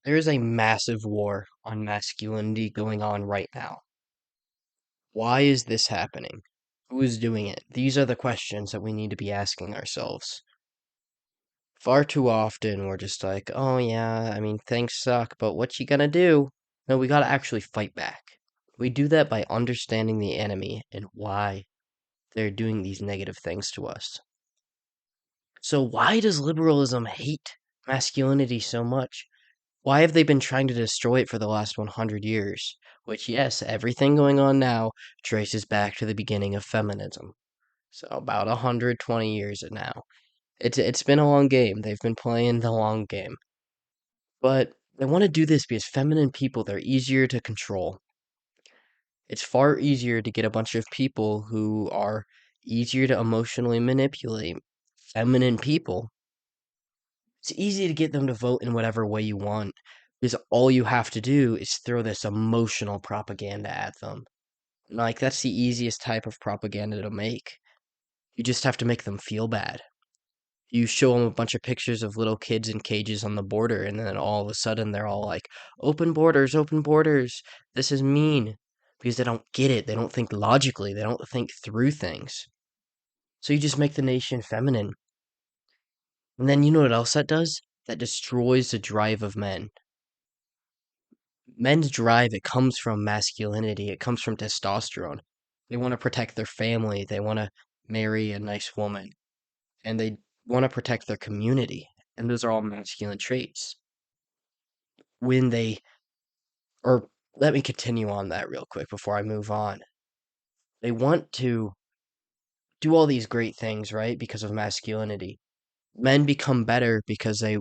There is a massive war on masculinity going on right now. Why is this happening? Who is doing it? These are the questions that we need to be asking ourselves. Far too often, we're just like, oh yeah, I mean, things suck, but what you gonna do? No, we gotta actually fight back. We do that by understanding the enemy and why they're doing these negative things to us. So, why does liberalism hate masculinity so much? Why have they been trying to destroy it for the last 100 years? Which, yes, everything going on now traces back to the beginning of feminism. So about 120 years now. It's been a long game. They've been playing the long game. But they want to do this because feminine people, they're easier to control. It's far easier to get a bunch of people who are easier to emotionally manipulate. Feminine people, it's easy to get them to vote in whatever way you want, because all you have to do is throw this emotional propaganda at them. Like, that's the easiest type of propaganda to make. You just have to make them feel bad. You show them a bunch of pictures of little kids in cages on the border, and then all of a sudden they're all like, open borders, open borders. This is mean. Because they don't get it. They don't think logically. They don't think through things. So you just make the nation feminine. And then you know what else that does? That destroys the drive of men. Men's drive, it comes from masculinity, it comes from testosterone. They want to protect their family, they want to marry a nice woman, and they want to protect their community. And those are all masculine traits. When they, or let me continue on that real quick before I move on. They want to do all these great things, right? Because of masculinity. Men become better because they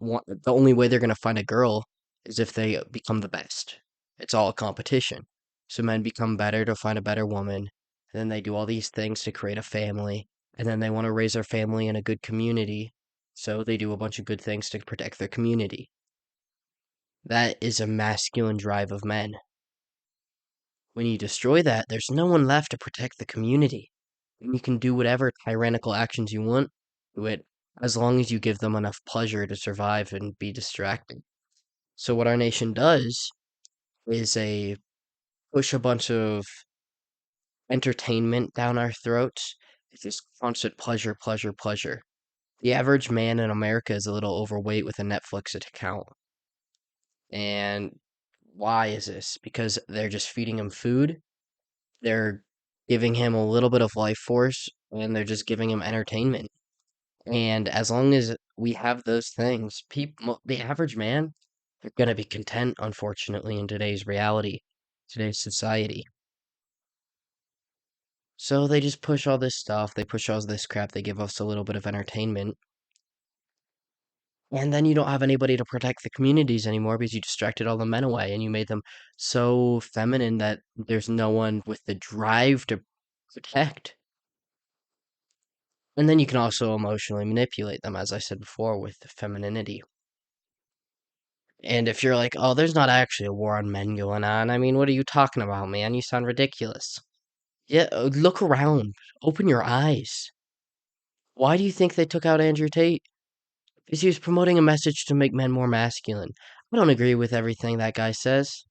want, the only way they're going to find a girl is if they become the best. It's all a competition. So men become better to find a better woman, and then they do all these things to create a family, and then they want to raise their family in a good community, so they do a bunch of good things to protect their community. That is a masculine drive of men. When you destroy that, there's no one left to protect the community. And you can do whatever tyrannical actions you want to it, as long as you give them enough pleasure to survive and be distracted. So what our nation does is a push a bunch of entertainment down our throats. It's just constant pleasure, pleasure, pleasure. The average man in America is a little overweight with a Netflix account. And why is this? Because they're just feeding him food, they're giving him a little bit of life force, and they're just giving him entertainment. And as long as we have those things, people, the average man, they're going to be content, unfortunately, in today's reality, today's society. So they just push all this stuff, they push all this crap, they give us a little bit of entertainment, and then you don't have anybody to protect the communities anymore because you distracted all the men away and you made them so feminine that there's no one with the drive to protect. And then you can also emotionally manipulate them, as I said before, with the femininity. And if you're like, oh, there's not actually a war on men going on, I mean, what are you talking about, man? You sound ridiculous. Yeah, look around. Open your eyes. Why do you think they took out Andrew Tate? Because he was promoting a message to make men more masculine. I don't agree with everything that guy says.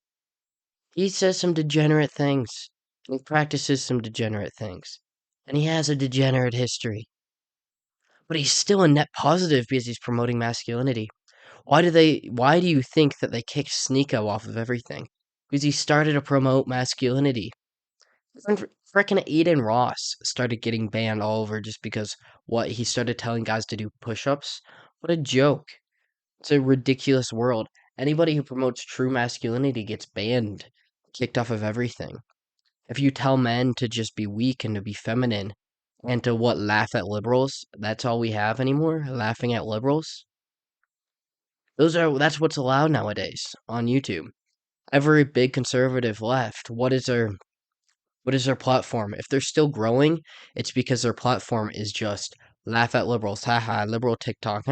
He says some degenerate things. He practices some degenerate things. And he has a degenerate history. But he's still a net positive because he's promoting masculinity. Why do you think that they kicked Sneeko off of everything? Because he started to promote masculinity. Frickin' Aiden Ross started getting banned all over just because what he started telling guys to do push-ups. What a joke. It's a ridiculous world. Anybody who promotes true masculinity gets banned, kicked off of everything. If you tell men to just be weak and to be feminine and to laugh at liberals, that's all we have anymore, laughing at liberals. That's what's allowed nowadays on YouTube. Every big conservative left, what is their platform? If they're still growing, it's because their platform is just laugh at liberals, haha, liberal TikTok,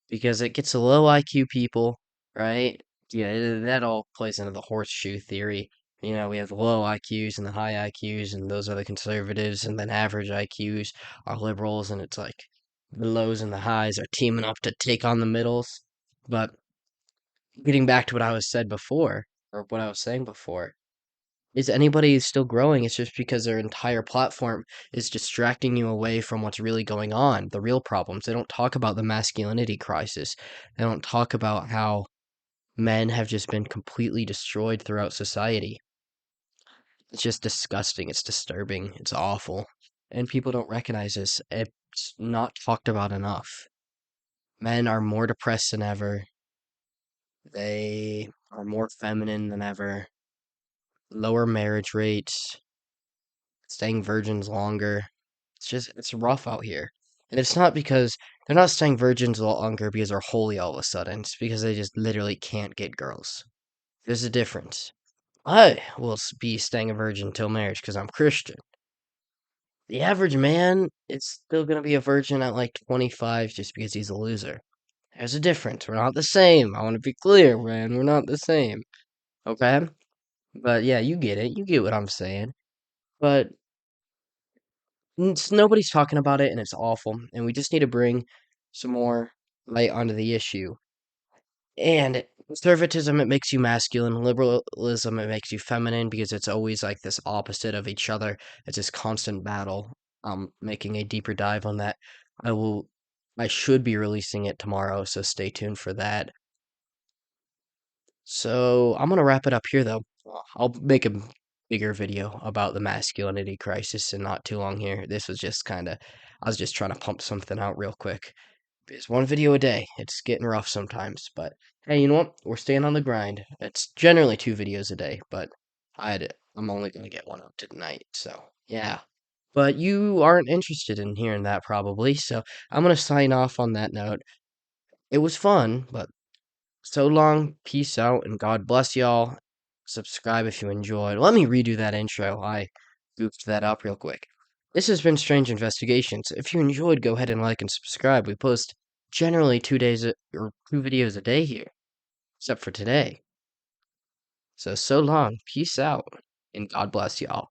because it gets the low IQ people, right? Yeah, that all plays into the horseshoe theory. We have the low IQs and the high IQs, and those are the conservatives, and then average IQs are liberals, and it's like the lows and the highs are teaming up to take on the middles. But getting back to what I was said before, or what I was saying before, is anybody still growing, it's just because their entire platform is distracting you away from what's really going on, the real problems. They don't talk about the masculinity crisis. They don't talk about how men have just been completely destroyed throughout society. It's just disgusting. It's disturbing. It's awful. And people don't recognize this. It's not talked about enough. Men are more depressed than ever. They are more feminine than ever. Lower marriage rates, staying virgins longer. It's rough out here. And it's not because they're not staying virgins longer because they're holy all of a sudden. It's because they just literally can't get girls. There's a difference. I will be staying a virgin till marriage because I'm Christian. The average man is still going to be a virgin at like 25 just because he's a loser. There's a difference. We're not the same. I want to be clear, man. We're not the same. Okay? But yeah, you get it. You get what I'm saying. But nobody's talking about it, and it's awful. And we just need to bring some more light onto the issue. And conservatism, it makes you masculine. Liberalism, it makes you feminine because it's always like this opposite of each other. It's this constant battle. Making a deeper dive on that. I will, I should be releasing it tomorrow, so stay tuned for that. So I'm gonna wrap it up here, though. I'll make a bigger video about the masculinity crisis in not too long here. This was just I was just trying to pump something out real quick. It's one video a day. It's getting rough sometimes, but hey, you know what? We're staying on the grind. It's generally 2 videos a day, but I'm only gonna get one up tonight, so yeah. But you aren't interested in hearing that probably, so I'm gonna sign off on that note. It was fun, but so long, peace out, and God bless y'all. Subscribe if you enjoyed. Let me redo that intro. I goofed that up real quick. This has been Strange Investigations. If you enjoyed, go ahead and like and subscribe. We post generally 2 days or 2 videos a day here, except for today. So long, peace out, and God bless y'all.